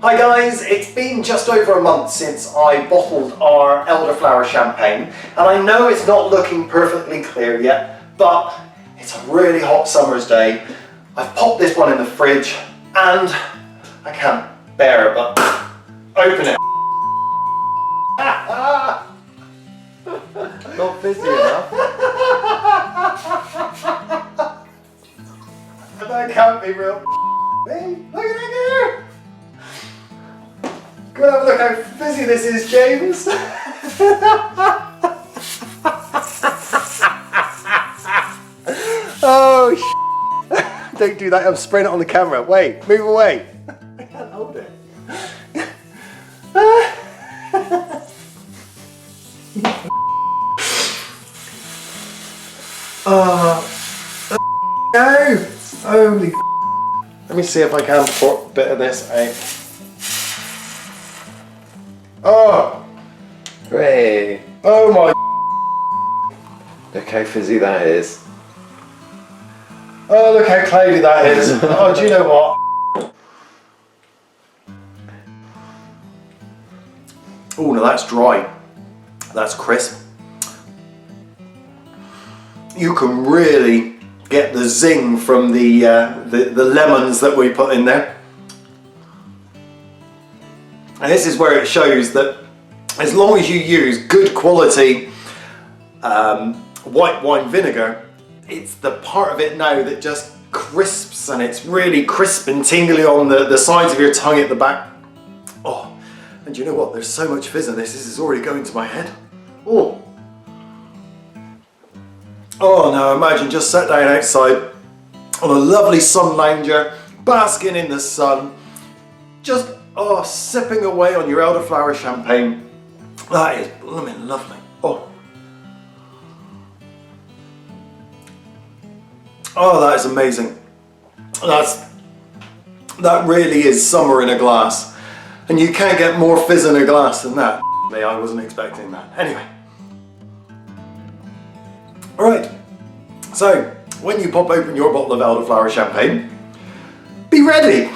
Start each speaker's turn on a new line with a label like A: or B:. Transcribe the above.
A: Hi guys, it's been just over a month since I bottled our Elderflower Champagne, and I know it's not looking perfectly clear yet, but it's a really hot summer's day. I've popped this one in the fridge and I can't bear but open it.
B: Not busy enough.
A: That can't be real. Hey, look at that there! Go and have a look how fizzy this is, James. Oh, don't do that, I'm spraying it on the camera. Wait, move away. I can't hold it. No! Holy. Let me see if I can pour a bit of this out. Oh!
B: Hooray!
A: Oh my.
B: Look how fizzy that is.
A: Oh, look how cloudy that is. Oh, do you know what? Oh, no, that's dry. That's crisp. You can really get the zing from the lemons that we put in there. And this is where it shows that as long as you use good quality white wine vinegar, it's the part of it now that just crisps, and it's really crisp and tingly on the sides of your tongue at the back. Oh, and you know what? There's so much fizz in this. This is already going to my head. Oh. Oh, now imagine just sat down outside on a lovely sun lounger, basking in the sun, just sipping away on your Elderflower Champagne. That is blooming lovely. Oh, that is amazing. That really is summer in a glass, and you can't get more fizz in a glass than that. I wasn't expecting that. Anyway. Alright, so when you pop open your bottle of Elderflower Champagne, be ready!